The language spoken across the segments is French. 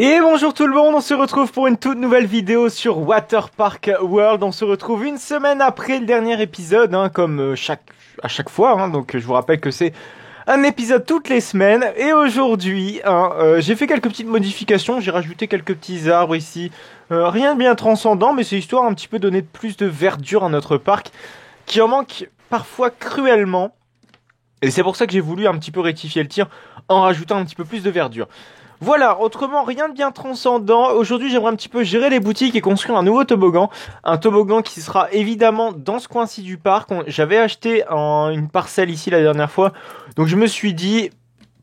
Et bonjour tout le monde, on se retrouve pour une toute nouvelle vidéo sur Waterpark World. On se retrouve une semaine après le dernier épisode, comme à chaque fois. Donc je vous rappelle que c'est un épisode toutes les semaines. Et aujourd'hui, j'ai fait quelques petites modifications. J'ai rajouté quelques petits arbres ici. Rien de bien transcendant, mais c'est histoire un petit peu donner plus de verdure à notre parc, qui en manque parfois cruellement. Et c'est pour ça que j'ai voulu un petit peu rectifier le tir en rajoutant un petit peu plus de verdure. Voilà, autrement rien de bien transcendant. Aujourd'hui j'aimerais un petit peu gérer les boutiques et construire un nouveau toboggan. Un toboggan qui sera évidemment dans ce coin-ci du parc. J'avais acheté une parcelle ici la dernière fois. Donc je me suis dit,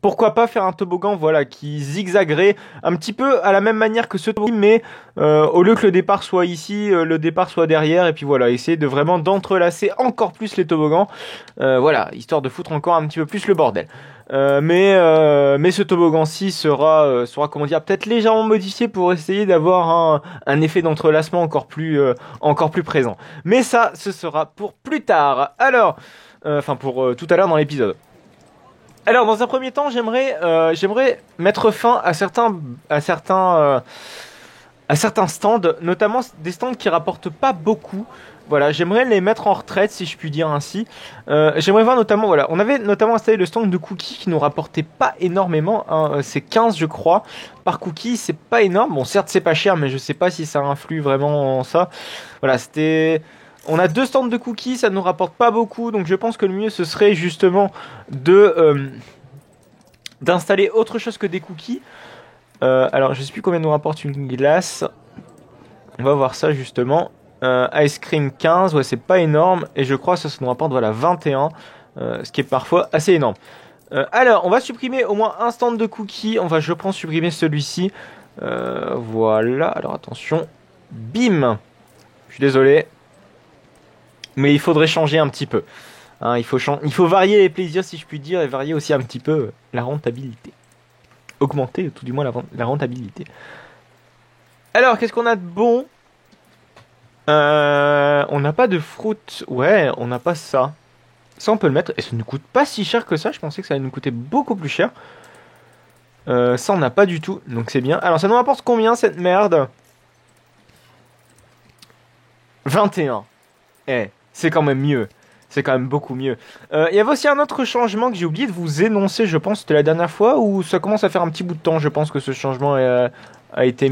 pourquoi pas faire un toboggan qui zigzaguerait un petit peu à la même manière que ce toboggan. Mais au lieu que le départ soit ici, le départ soit derrière. Et puis voilà, essayer de vraiment d'entrelacer encore plus les toboggans. Histoire de foutre encore un petit peu plus le bordel. Mais ce toboggan-ci sera comment dire, peut-être légèrement modifié pour essayer d'avoir un effet d'entrelacement encore plus présent. Mais ça, ce sera pour plus tard. Alors, pour tout à l'heure dans l'épisode. Alors, dans un premier temps, j'aimerais mettre fin à certains stands, notamment des stands qui rapportent pas beaucoup. Voilà, j'aimerais les mettre en retraite, si je puis dire ainsi. J'aimerais voir notamment, on avait notamment installé le stand de cookies qui nous rapportait pas énormément. C'est 15, je crois, par cookie, c'est pas énorme. Bon, certes, c'est pas cher, mais je sais pas si ça influe vraiment en ça. Voilà, on a 2 stands de cookies, ça nous rapporte pas beaucoup, donc je pense que le mieux, ce serait justement d'installer autre chose que des cookies. Alors, je sais plus combien nous rapporte une glace. On va voir ça justement. Ice cream 15, ouais, c'est pas énorme. Et je crois que ça nous rapporte 21, ce qui est parfois assez énorme. Alors, on va supprimer au moins un stand de cookies. Je pense supprimer celui-ci. Voilà, alors attention. Bim. Je suis désolé. Mais il faudrait changer un petit peu. Il faut varier les plaisirs, si je puis dire, et varier aussi un petit peu la rentabilité. Augmenter tout du moins la rentabilité. Alors, qu'est-ce qu'on a de bon ? On n'a pas de fruit. Ouais, on n'a pas ça. Ça, on peut le mettre. Et ça ne coûte pas si cher que ça. Je pensais que ça allait nous coûter beaucoup plus cher. Ça, on n'a pas du tout. Donc, c'est bien. Alors, ça nous rapporte combien, cette merde ? 21. C'est quand même mieux. C'est quand même beaucoup mieux. Il y avait aussi un autre changement que j'ai oublié de vous énoncer, je pense. C'était la dernière fois où ça commence à faire un petit bout de temps. Je pense que ce changement a été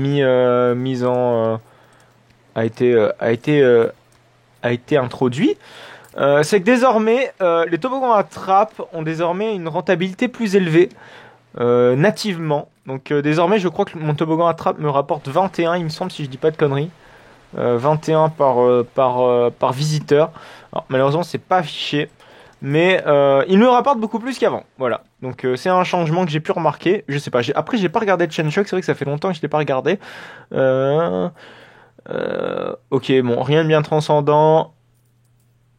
a été introduit. C'est que désormais, les toboggans à trappe ont désormais une rentabilité plus élevée nativement. Donc désormais, je crois que mon toboggan à trappe me rapporte 21, il me semble, si je dis pas de conneries. 21 par visiteur. Alors, malheureusement, c'est pas affiché, mais il me rapporte beaucoup plus qu'avant. Voilà. Donc c'est un changement que j'ai pu remarquer. Je sais pas. Après, j'ai pas regardé le Chain Shock. C'est vrai que ça fait longtemps que je l'ai pas regardé. Ok, bon, rien de bien transcendant.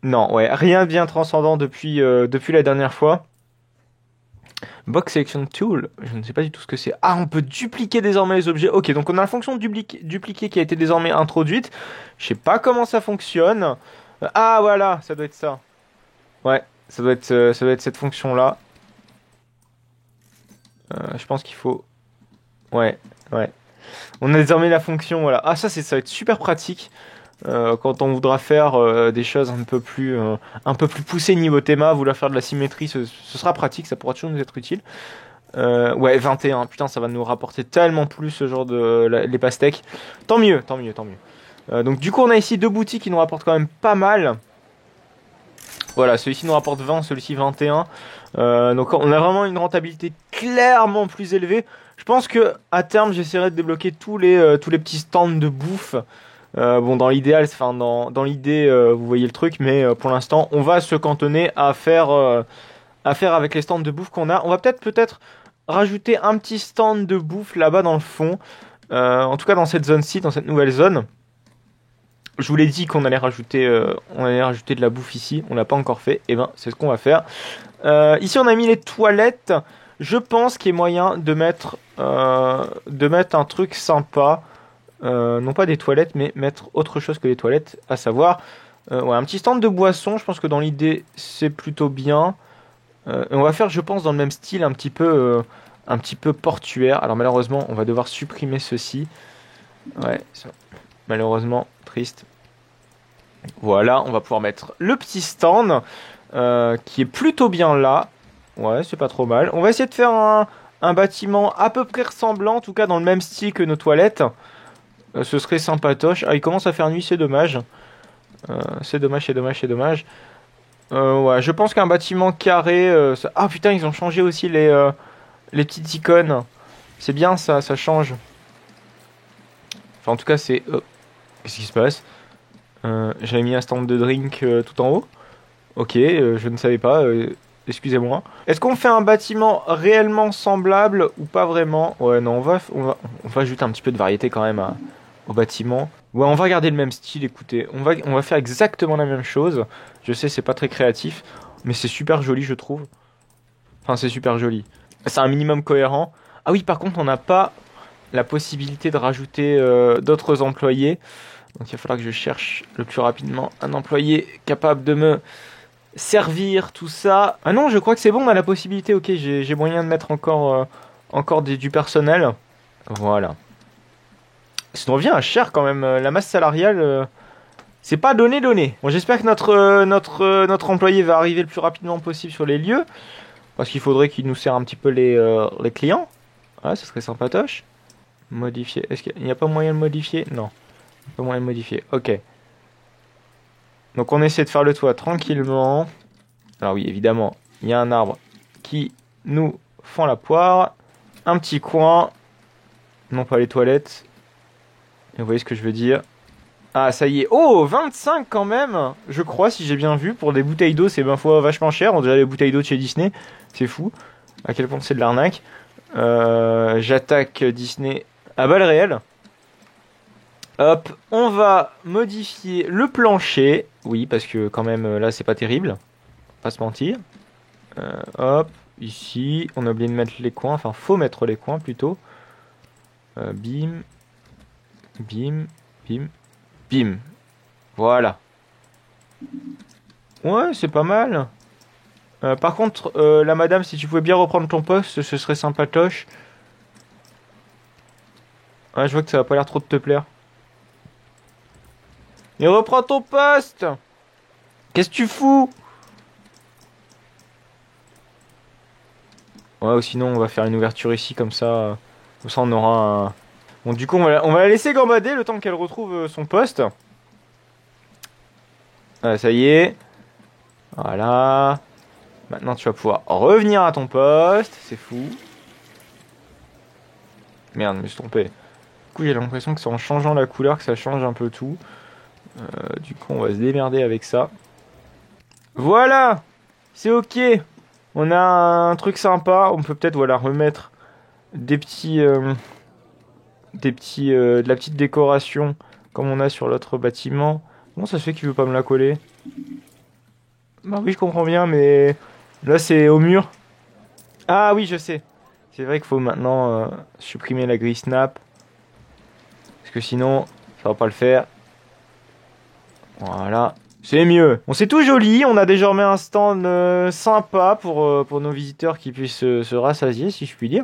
Non, ouais, rien de bien transcendant depuis la dernière fois. Box Selection Tool, je ne sais pas du tout ce que c'est. Ah, on peut dupliquer désormais les objets. Ok, donc on a la fonction dupliquer qui a été désormais introduite. Je sais pas comment ça fonctionne. Ah, voilà, ça doit être ça. Ouais, ça doit être cette fonction-là. Je pense qu'il faut... Ouais. On a désormais la fonction, voilà. Ah, ça va être super pratique. Quand on voudra faire des choses un peu plus poussées niveau théma, vouloir faire de la symétrie, ce sera pratique, ça pourra toujours nous être utile. Ouais, 21, putain, ça va nous rapporter tellement plus ce genre les pastèques. Tant mieux. Donc du coup, on a ici 2 boutiques qui nous rapportent quand même pas mal. Voilà, celui-ci nous rapporte 20, celui-ci 21. Donc on a vraiment une rentabilité clairement plus élevée. Je pense que à terme, j'essaierai de débloquer tous les petits stands de bouffe. Dans l'idéal, dans l'idée, vous voyez le truc, mais pour l'instant, on va se cantonner à faire avec les stands de bouffe qu'on a. On va peut-être rajouter un petit stand de bouffe là-bas dans le fond. En tout cas, dans cette zone-ci, dans cette nouvelle zone. Je vous l'ai dit qu'on allait rajouter de la bouffe ici. On l'a pas encore fait. Et ben, c'est ce qu'on va faire. Ici, on a mis les toilettes. Je pense qu'il y a moyen de mettre un truc sympa. Non pas des toilettes, mais mettre autre chose que les toilettes, à savoir un petit stand de boissons. Je pense que dans l'idée, c'est plutôt bien. On va faire, je pense, dans le même style, un petit peu un petit peu portuaire. Alors malheureusement, on va devoir supprimer ceci. Ouais, malheureusement, triste. Voilà, on va pouvoir mettre le petit stand qui est plutôt bien là. Ouais, c'est pas trop mal. On va essayer de faire un bâtiment à peu près ressemblant, en tout cas dans le même style que nos toilettes. Ce serait sympatoche. Ah, il commence à faire nuit, c'est dommage. C'est dommage, c'est dommage, c'est dommage. Ouais, je pense qu'un bâtiment carré... Ah putain, ils ont changé aussi les petites icônes. C'est bien ça, ça change. Enfin, en tout cas, c'est... Qu'est-ce qui se passe? J'avais mis un stand de drink tout en haut. Ok, je ne savais pas. Excusez-moi. Est-ce qu'on fait un bâtiment réellement semblable ou pas vraiment? Ouais, non, on va ajouter un petit peu de variété quand même au bâtiment. Ouais, on va garder le même style, écoutez. On va faire exactement la même chose. Je sais, c'est pas très créatif, mais c'est super joli, je trouve. Enfin, c'est super joli. C'est un minimum cohérent. Ah oui, par contre, on n'a pas la possibilité de rajouter d'autres employés. Donc il va falloir que je cherche le plus rapidement un employé capable de me servir tout ça. Ah non, je crois que c'est bon, on a la possibilité. Ok, j'ai moyen de mettre encore du personnel. Voilà. Ça revient à cher quand même. La masse salariale, c'est pas donné. Bon, j'espère que notre employé va arriver le plus rapidement possible sur les lieux. Parce qu'il faudrait qu'il nous sert un petit peu les clients. Ouais, ça serait sympatoche. Modifier. Est-ce qu'il n'y a pas moyen de modifier? Non. Pas moyen de modifier. Ok. Donc on essaie de faire le toit tranquillement. Alors oui, évidemment, il y a un arbre qui nous fend la poire. Un petit coin. Non pas les toilettes. Et vous voyez ce que je veux dire. Ah, ça y est. Oh, 25 quand même. Je crois, si j'ai bien vu. Pour des bouteilles d'eau, c'est 20 fois vachement cher. On dirait les bouteilles d'eau de chez Disney. C'est fou. À quel point c'est de l'arnaque. J'attaque Disney à balles réelles. Hop, on va modifier le plancher. Oui, parce que quand même, là, c'est pas terrible. Pas se mentir. Hop, ici. On a oublié de mettre les coins. Enfin, faut mettre les coins plutôt. Bim. Bim. Bim. Bim. Voilà. Ouais, c'est pas mal. Par contre, la madame, si tu pouvais bien reprendre ton poste, ce serait sympatoche. Ouais, je vois que ça va pas l'air trop de te plaire. Et reprends ton poste! Qu'est-ce que tu fous? Ouais, ou sinon on va faire une ouverture ici comme ça. Comme ça on aura un... Bon, du coup on va la laisser gambader le temps qu'elle retrouve son poste. Ça y est. Voilà. Maintenant tu vas pouvoir revenir à ton poste. C'est fou. Merde, je me suis trompé. Du coup j'ai l'impression que c'est en changeant la couleur que ça change un peu tout. Du coup on va se démerder avec ça. Voilà. C'est ok. On a un truc sympa. On peut peut-être voilà remettre des petits... de la petite décoration comme on a sur l'autre bâtiment. Comment ça se fait qu'il veut pas me la coller? Bah oui, je comprends bien, mais là c'est au mur. Ah oui, je sais. C'est vrai qu'il faut maintenant supprimer la grille snap. Parce que sinon, ça va pas le faire. Voilà. C'est mieux. Bon, c'est tout joli. On a désormais un stand sympa pour nos visiteurs qui puissent se rassasier, si je puis dire.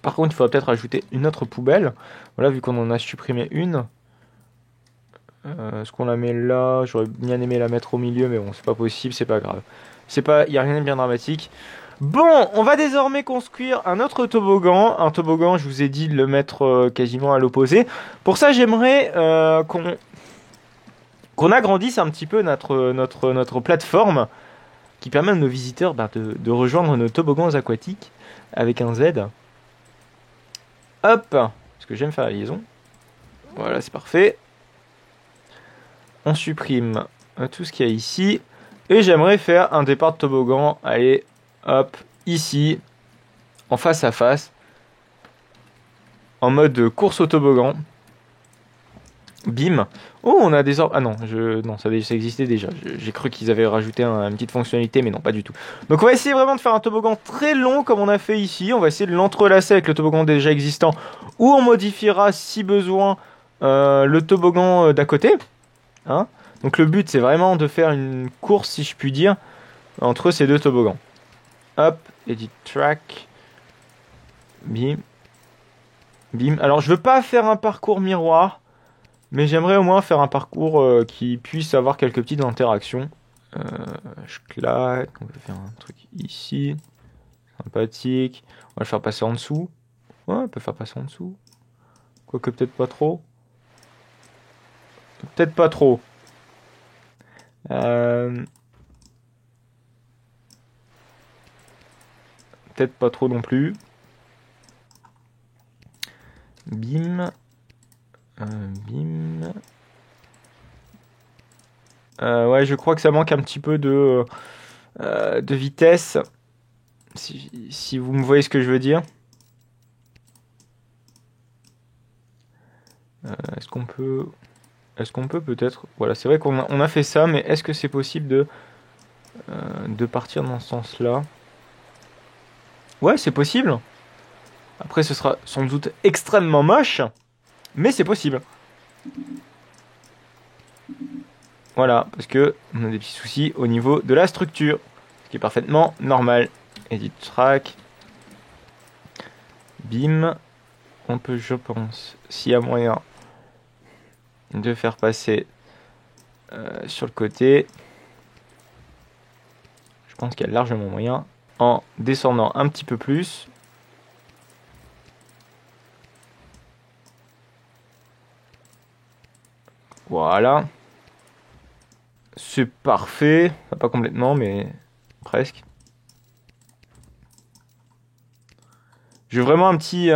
Par contre, il faudra peut-être ajouter une autre poubelle. Voilà, vu qu'on en a supprimé une. Est-ce qu'on la met là? J'aurais bien aimé la mettre au milieu, mais bon, c'est pas possible, c'est pas grave. Il n'y a rien de bien dramatique. Bon, on va désormais construire un autre toboggan. Un toboggan, je vous ai dit de le mettre quasiment à l'opposé. Pour ça, j'aimerais qu'on agrandisse un petit peu notre plateforme qui permet à nos visiteurs de rejoindre nos toboggans aquatiques avec un Z. Hop, parce que j'aime faire la liaison. Voilà, c'est parfait. On supprime tout ce qu'il y a ici. Et j'aimerais faire un départ de toboggan. Allez, hop, ici, en face à face. En mode course au toboggan. Bim. Oh, on a des ordres. Ah non, non, ça existait déjà. J'ai cru qu'ils avaient rajouté une petite fonctionnalité, mais non, pas du tout. Donc on va essayer vraiment de faire un toboggan très long comme on a fait ici. On va essayer de l'entrelacer avec le toboggan déjà existant. Ou on modifiera, si besoin, le toboggan d'à côté. Hein? Donc le but, c'est vraiment de faire une course, si je puis dire, entre ces deux toboggans. Hop, edit track. Bim. Bim. Alors, je veux pas faire un parcours miroir, mais j'aimerais au moins faire un parcours qui puisse avoir quelques petites interactions. Je claque. On peut faire un truc ici. Sympathique. On va le faire passer en dessous. Ouais, on peut faire passer en dessous. Quoique peut-être pas trop. Peut-être pas trop. Peut-être pas trop non plus. Bim. Bim. Ouais, je crois que ça manque un petit peu de vitesse. Si vous me voyez ce que je veux dire. Est-ce qu'on peut... Est-ce qu'on peut peut-être... Voilà, c'est vrai qu'on a fait ça, mais est-ce que c'est possible de partir dans ce sens-là? Ouais, c'est possible. Après, ce sera sans doute extrêmement moche, mais c'est possible. Voilà, parce que on a des petits soucis au niveau de la structure, ce qui est parfaitement normal. Edit track. Bim. On peut, je pense, s'il y a moyen de faire passer sur le côté. Je pense qu'il y a largement moyen. En descendant un petit peu plus. Voilà. C'est parfait. Enfin, pas complètement, mais presque. J'ai vraiment un petit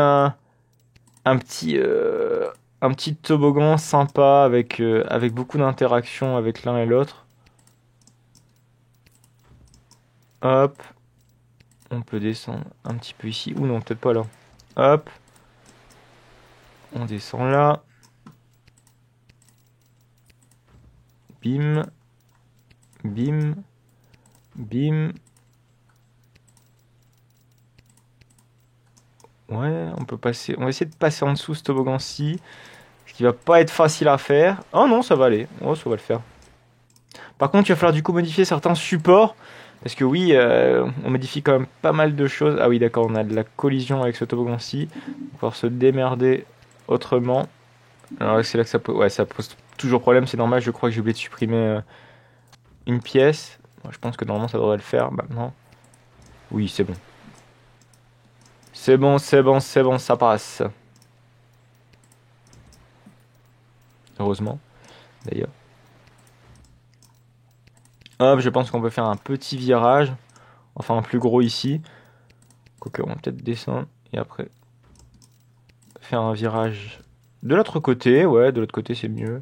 toboggan sympa avec beaucoup d'interactions avec l'un et l'autre. Hop. On peut descendre un petit peu ici. Ou non, peut-être pas là. Hop. On descend là. Bim. Bim. Bim. Ouais, on peut passer. On va essayer de passer en dessous ce toboggan-ci. Ce qui va pas être facile à faire. Oh non, ça va aller. Oh, ça va le faire. Par contre, il va falloir du coup modifier certains supports. Parce que oui, on modifie quand même pas mal de choses. Ah oui, d'accord, on a de la collision avec ce toboggan-ci. On va pouvoir se démerder autrement. Alors c'est là que ça pose... Ouais, ça pose toujours problème, c'est normal. Je crois que j'ai oublié de supprimer une pièce. Bon, je pense que normalement ça devrait le faire maintenant. Oui, c'est bon. C'est bon, c'est bon, c'est bon, ça passe. Heureusement, d'ailleurs. Hop, je pense qu'on peut faire un petit virage. Enfin, un plus gros ici. Quoique, on va peut-être descendre. Et après, faire un virage de l'autre côté. Ouais, de l'autre côté, c'est mieux.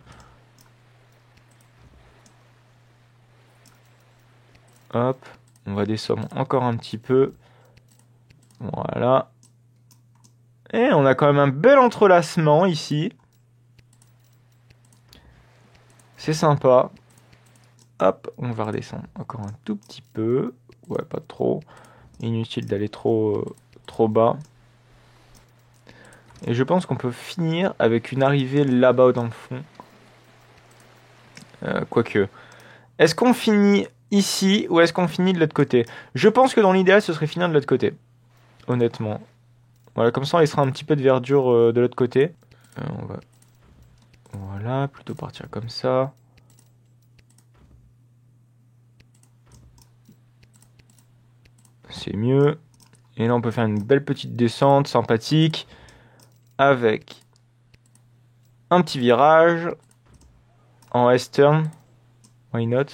Hop, on va descendre encore un petit peu. Voilà. Et on a quand même un bel entrelacement ici. C'est sympa. Hop, on va redescendre encore un tout petit peu. Ouais, pas trop. Inutile d'aller trop bas. Et je pense qu'on peut finir avec une arrivée là-bas dans le fond. Quoique. Est-ce qu'on finit ici ou est-ce qu'on finit de l'autre côté? Je pense que dans l'idéal, ce serait finir de l'autre côté. Honnêtement. Voilà, comme ça, on laissera un petit peu de verdure de l'autre côté. On va... Voilà, plutôt partir comme ça. C'est mieux. Et là, on peut faire une belle petite descente sympathique. Avec un petit virage. En S-turn. Why not?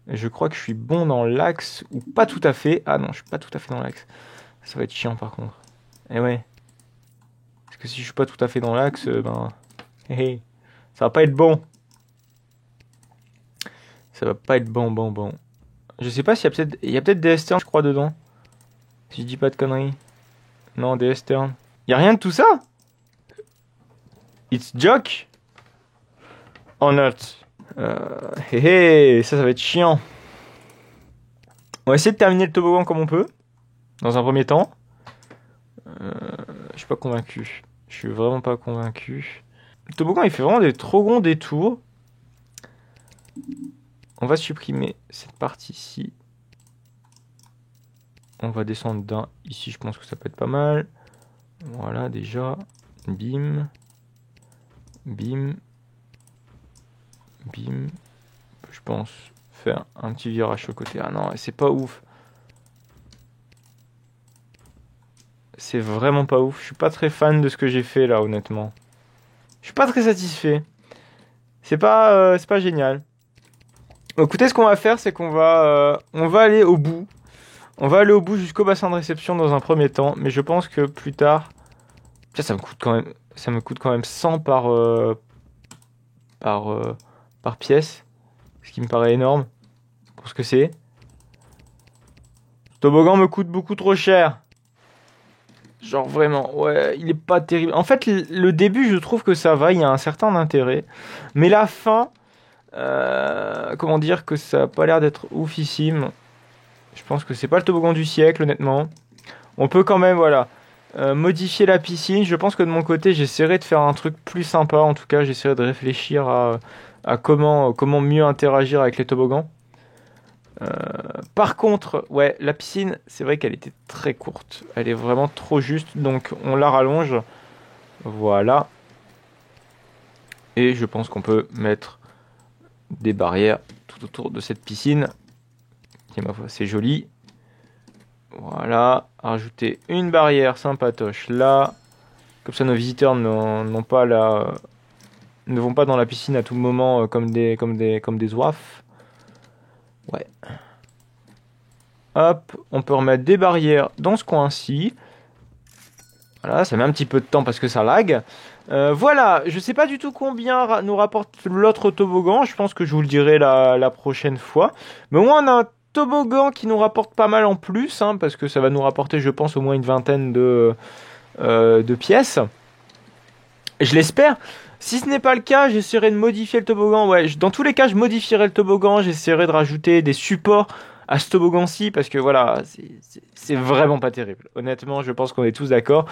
Et je crois que je suis bon dans l'axe. Ou pas tout à fait. Ah non, je suis pas tout à fait dans l'axe. Ça va être chiant par contre. Eh ouais. Parce que si je suis pas tout à fait dans l'axe, ben... Hey, ça va pas être bon. Ça va pas être bon. Je sais pas s'il y a peut-être... Il y a peut-être des S-turn, je crois, dedans. Si je dis pas de conneries. Non, des S-turn. Y a rien de tout ça? It's joke? Or not? Ça va être chiant. On va essayer de terminer le toboggan comme on peut. Dans un premier temps. Je suis pas convaincu. Je suis vraiment pas convaincu. Le toboggan, il fait vraiment des trop grands détours. On va supprimer cette partie-ci. On va descendre d'un. Ici, je pense que ça peut être pas mal. Voilà, déjà. Bim. Bim. Bim. Je pense faire un petit virage sur le côté. Ah non, c'est pas ouf. C'est vraiment pas ouf. Je suis pas très fan de ce que j'ai fait là, honnêtement. Je suis pas très satisfait. C'est pas génial. Écoutez, ce qu'on va faire, c'est on va aller au bout. On va aller au bout jusqu'au bassin de réception dans un premier temps, mais je pense que plus tard, ça me coûte quand même 100 par, par pièce, ce qui me paraît énorme pour ce que c'est. Ce toboggan me coûte beaucoup trop cher. Genre vraiment, ouais, il est pas terrible. En fait, le début, je trouve que ça va, il y a un certain intérêt, mais la fin, comment dire que ça a pas l'air d'être oufissime. Je pense que c'est pas le toboggan du siècle, honnêtement. On peut quand même, voilà, modifier la piscine. Je pense que de mon côté, j'essaierai de faire un truc plus sympa. En tout cas, j'essaierai de réfléchir à comment mieux interagir avec les toboggans. Par contre, ouais, la piscine, c'est vrai qu'elle était très courte. Elle est vraiment trop juste, donc on la rallonge. Voilà. Et je pense qu'on peut mettre des barrières tout autour de cette piscine. Qui, ma foi, c'est joli. Voilà. Rajouter une barrière sympatoche là. Comme ça, nos visiteurs n'ont pas ne vont pas dans la piscine à tout moment comme des oifs. Ouais. Hop, on peut remettre des barrières dans ce coin-ci. Voilà, ça met un petit peu de temps parce que ça lag. Voilà, je sais pas du tout combien nous rapporte l'autre toboggan. Je pense que je vous le dirai la prochaine fois. Mais au moins, on a un toboggan qui nous rapporte pas mal en plus, hein, parce que ça va nous rapporter, je pense, au moins une vingtaine de pièces. Je l'espère. Si ce n'est pas le cas, j'essaierai de modifier le toboggan. Ouais, dans tous les cas, je modifierai le toboggan. J'essaierai de rajouter des supports à ce toboggan-ci parce que voilà, c'est vraiment pas terrible. Honnêtement, je pense qu'on est tous d'accord.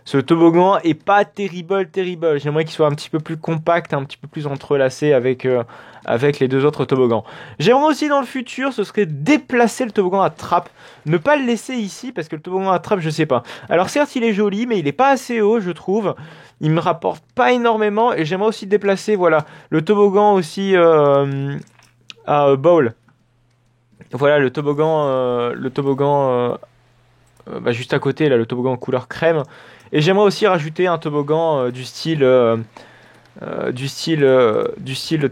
Ce toboggan est pas terrible. J'aimerais qu'il soit un petit peu plus compact, un petit peu plus entrelacé avec les deux autres toboggans. J'aimerais aussi dans le futur, ce serait déplacer le toboggan à trappe. Ne pas le laisser ici parce que le toboggan à trappe, je sais pas. Alors certes, il est joli, mais il est pas assez haut, je trouve. Il me rapporte pas énormément et j'aimerais aussi déplacer, voilà, le toboggan aussi à bowl. Voilà le toboggan, bah, juste à côté, là, le toboggan couleur crème. Et j'aimerais aussi rajouter un toboggan du style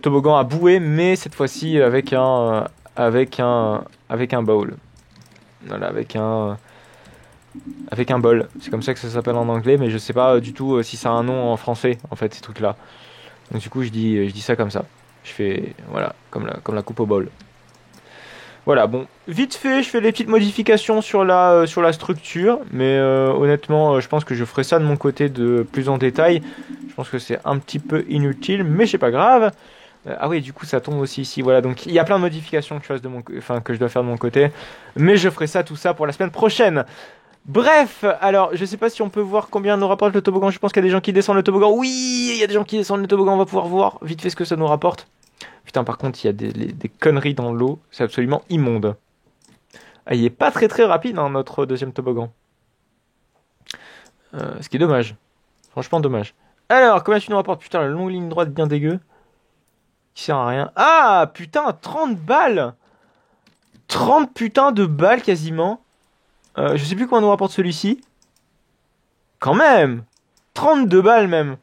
toboggan à bouée, mais cette fois-ci avec un bowl. Voilà, avec un bol. C'est comme ça que ça s'appelle en anglais, mais je sais pas du tout si ça a un nom en français, en fait, ces trucs-là. Donc du coup, je dis ça comme ça. Je fais, voilà, comme la coupe au bol. Voilà, bon, vite fait, je fais les petites modifications sur la structure, mais honnêtement, je pense que je ferai ça de mon côté de plus en détail. Je pense que c'est un petit peu inutile, mais c'est pas grave. Ah oui, du coup, ça tombe aussi ici. Voilà, donc il y a plein de modifications que je dois faire de mon côté, mais je ferai tout ça pour la semaine prochaine. Bref, alors, je sais pas si on peut voir combien nous rapporte le toboggan. Je pense qu'il y a des gens qui descendent le toboggan. Oui, il y a des gens qui descendent le toboggan. On va pouvoir voir vite fait ce que ça nous rapporte. Putain, par contre, il y a des conneries dans l'eau. C'est absolument immonde. Ah, il est pas très rapide, hein, notre deuxième toboggan. Ce qui est dommage. Franchement, dommage. Alors, combien tu nous rapportes? Putain, la longue ligne droite bien dégueu. Qui sert à rien. Ah, putain, 30 balles 30 putains de balles, quasiment. Je sais plus combien nous rapporte celui-ci. Quand même 32 balles, même.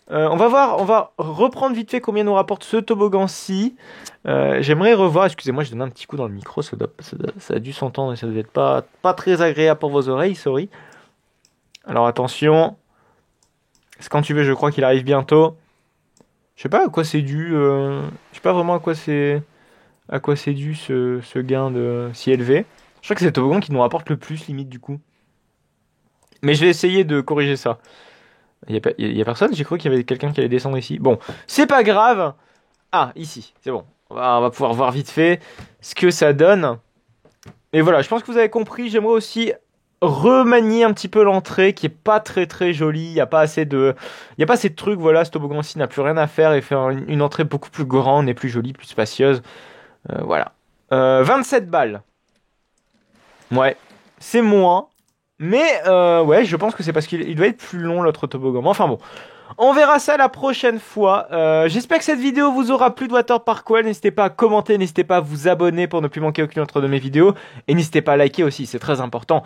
On va voir, on va reprendre vite fait combien nous rapporte ce toboggan-ci. J'aimerais revoir, excusez-moi, je donne un petit coup dans le micro, ça a dû s'entendre et ça devait être pas très agréable pour vos oreilles, sorry. Alors attention, c'est quand tu veux, je crois qu'il arrive bientôt. Je sais pas à quoi c'est dû, je sais pas vraiment à quoi c'est dû ce gain de si élevé. Je crois que c'est le toboggan qui nous rapporte le plus, limite, du coup. Mais je vais essayer de corriger ça. Il y a personne? J'ai cru qu'il y avait quelqu'un qui allait descendre ici. Bon, c'est pas grave. Ah, ici, c'est bon. On va pouvoir voir vite fait ce que ça donne. Et voilà, je pense que vous avez compris. J'aimerais aussi remanier un petit peu l'entrée qui est pas très jolie. Il n'y a pas assez de trucs. Voilà, ce toboggan-ci n'a plus rien à faire et faire une entrée beaucoup plus grande et plus jolie, plus spacieuse. Voilà. 27 balles. Ouais. c'est moins. Mais ouais, je pense que c'est parce qu'il doit être plus long l'autre toboggan. Mais enfin bon, on verra ça la prochaine fois. J'espère que cette vidéo vous aura plu de Waterpark World. N'hésitez pas à commenter, n'hésitez pas à vous abonner pour ne plus manquer aucune autre de mes vidéos. Et n'hésitez pas à liker aussi, c'est très important.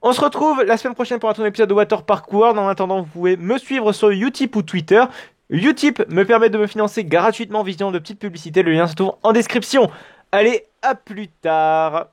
On se retrouve la semaine prochaine pour un nouvel épisode de Waterpark World. En attendant, vous pouvez me suivre sur Utip ou Twitter. Utip me permet de me financer gratuitement en visionnant de petites publicités. Le lien se trouve en description. Allez, à plus tard.